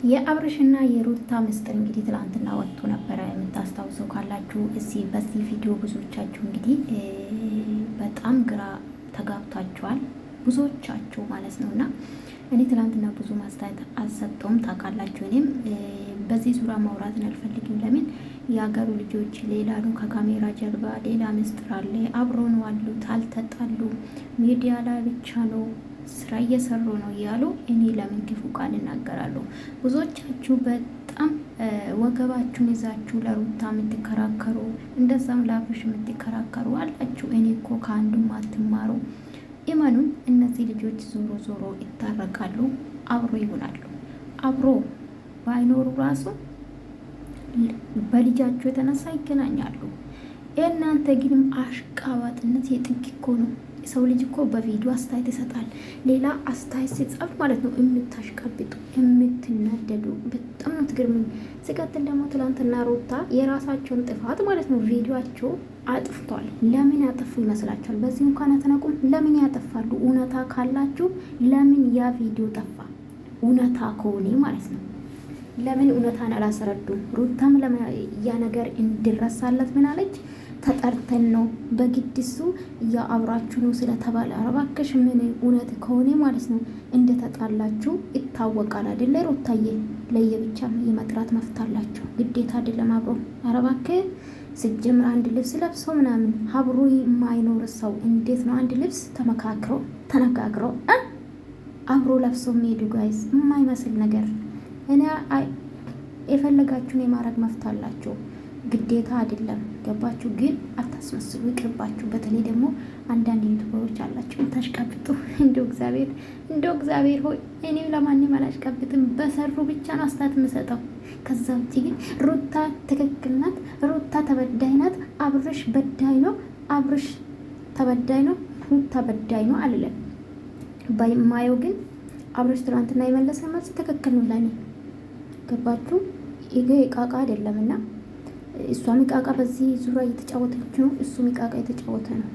የአብርሽና የሩታ ምስጢር እንግዲህ ትላንትና ወጥቶ ነበረ። የምታስታውሰው ካላችሁ በዚህ ቪዲዮ ብዙዎቻችሁ እንግዲህ በጣም ግራ ተጋብታችኋል፣ ብዙዎቻችሁ ማለት ነው። እና እኔ ትላንትና ብዙ ማስተያየት አልሰጠውም ታውቃላችሁ። እኔም በዚህ ዙሪያ ማውራትን አልፈልግም። ለምን የሀገሩ ልጆች ሌላ ነው፣ ከካሜራ ጀርባ ሌላ ምስጢር አለ። አብሮ ነው አሉት፣ አልተጣሉ፣ ሚዲያ ላይ ብቻ ነው ስራ እየሰሩ ነው እያሉ እኔ ለምን ክፉ ቃል እናገራለሁ? ብዙዎቻችሁ በጣም ወገባችሁን ይዛችሁ ለሩታ የምትከራከሩ እንደዛም ለአብርሽ የምትከራከሩ አላችሁ። እኔ እኮ ከአንዱም አትማሩ። ኢመኑን እነዚህ ልጆች ዞሮ ዞሮ ይታረቃሉ፣ አብሮ ይውላሉ። አብሮ ባይኖሩ ራሱ በልጃቸው የተነሳ ይገናኛሉ። የእናንተ ግን አሽቃባጥነት የጥግ እኮ ነው። ሰው ልጅ እኮ በቪዲዮ አስተያየት ይሰጣል። ሌላ አስተያየት ሲጻፍ ማለት ነው የምታሽቀብጡ የምትናደዱ በጣም ነው ትገርሙኝ። ሲቀጥል ደግሞ ትላንትና ሩታ የራሳቸውን ጥፋት ማለት ነው ቪዲዮቸው አጥፍቷል። ለምን ያጠፉ ይመስላችኋል? በዚህ እንኳን አትነቁም። ለምን ያጠፋሉ? እውነታ ካላችሁ ለምን ያ ቪዲዮ ጠፋ? እውነታ ከሆነ ማለት ነው ለምን እውነታን አላስረዱም? ሩታም ያ ነገር እንዲረሳለት ምን አለች? ተጠርተን ነው በግድ እሱ አብራችሁ ነው ስለተባለ እባክሽ ምን እውነት ከሆነ ማለት ነው እንደተጣላችሁ ይታወቃል አይደለ? ሩታዬ ለየብቻ የመጥራት መፍታላችሁ ግዴታ አይደለም አብሮ። እባክህ ሲጀምር አንድ ልብስ ለብሶ ምናምን አብሮ የማይኖር ሰው እንዴት ነው አንድ ልብስ ተመካክሮ ተነጋግሮ አብሮ ለብሶ የሚሄዱ? ጋይዝ የማይመስል ነገር። እኔ የፈለጋችሁን የማድረግ መፍታላችሁ ግዴታ አይደለም። ገባችሁ? ግን አታስመስሉ፣ ይቅርባችሁ። በተለይ ደግሞ አንዳንድ ዩቱበሮች አላችሁ ታሽቀብጡ። እንደው እግዚአብሔር ሆይ እኔም ለማንም አላሽቀብጥም። በሰሩ ብቻ ነው አስተያየት የምሰጠው። ከዛ ውጭ ግን ሩታ ትክክል ናት፣ ሩታ ተበዳይ ናት፣ አብርሽ በዳይ ነው፣ አብርሽ ተበዳይ ነው፣ ሩታ በዳይ ነው አልለም። ባይማየው ግን አብርሽ ትናንትና የመለሰ መልስ ትክክል ነው ለኔ። ገባችሁ? ይሄ ቃቃ አይደለምና እሷም ቃቃ በዚህ ዙሪያ እየተጫወተች ነው፣ እሱም ቃቃ የተጫወተ ነው።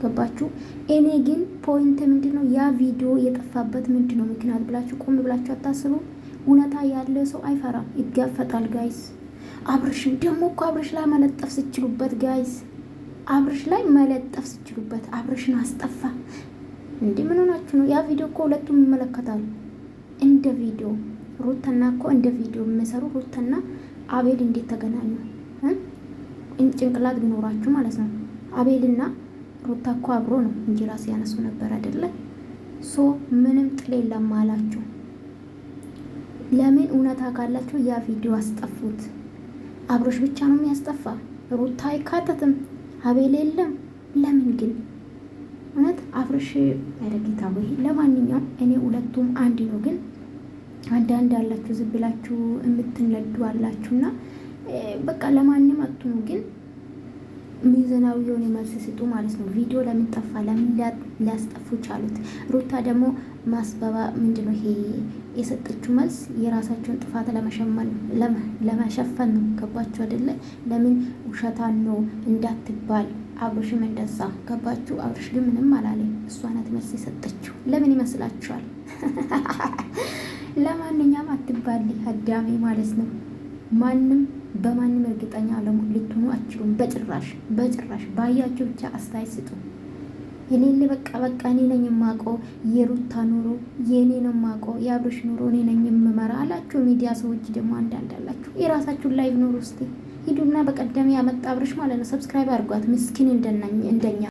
ገባችሁ? እኔ ግን ፖይንት ምንድነው ያ ቪዲዮ የጠፋበት ምንድነው ምክንያት ብላችሁ ቆም ብላችሁ አታስቡ? እውነታ ያለ ሰው አይፈራም፣ ይጋፈጣል። ጋይስ አብርሽም ደግሞ እኮ አብርሽ ላይ መለጠፍ ስችሉበት፣ ጋይስ አብርሽ ላይ መለጠፍ ስችሉበት አብርሽን አስጠፋ። እንዴ ምን ሆናችሁ ነው? ያ ቪዲዮ እኮ ሁለቱም ይመለከታሉ። እንደ ቪዲዮ ሩታና እኮ እንደ ቪዲዮ የሚሰሩ ሩታና አቤል እንዴት ተገናኙ? ጭንቅላት ቢኖራችሁ ማለት ነው። አቤልና ሩታ እኮ አብሮ ነው እንጀራ ሲያነሱ ነበር አይደለ? ሶ ምንም ጥል የለም አላችሁ። ለምን እውነታ ካላችሁ ያ ቪዲዮ አስጠፉት። አብሮሽ ብቻ ነው የሚያስጠፋ፣ ሩታ አይካተትም፣ አቤል የለም። ለምን ግን እውነት አብርሽ ያደርግታ ወይ? ለማንኛውም እኔ ሁለቱም አንድ ነው። ግን አንዳንድ አላችሁ ዝም ብላችሁ የምትነዱ አላችሁና በቃ ለማንም አትኑ። ግን ሚዛናዊ የሆነ መልስ ስጡ ማለት ነው። ቪዲዮ ለምን ጠፋ? ለምን ሊያስጠፉ ቻሉት? ሩታ ደግሞ ማስበባ ምንድነው ይሄ የሰጠችው መልስ የራሳቸውን ጥፋት ለመሸፈን ነው። ገባችሁ አይደለ? ለምን ውሸታን ነው እንዳትባል። አብርሽም እንደዛ ገባችሁ? አብርሽ ግን ምንም አላለም። እሷ ናት መልስ የሰጠችው። ለምን ይመስላችኋል? ለማንኛውም አትባል አዳሜ ማለት ነው። ማንም በማንም እርግጠኛ ልትሆኑ አትችሉም። በጭራሽ ባያችሁ ብቻ አስተያየት ስጡ። የሌለ በቃ እኔ ነኝ የማውቀው የሩታ ኑሮ የኔ ነው የማውቀው፣ የአብርሽ ኑሮ እኔ ነኝ የምመራ አላችሁ። ሚዲያ ሰዎች ደግሞ አንዳንድ አላችሁ። የራሳችሁን ላይቭ ኑሮ እስቲ ሂዱና በቀደም ያመጣ አብርሽ ማለት ነው ሰብስክራይብ አድርጓት። ምስኪን እንደኛ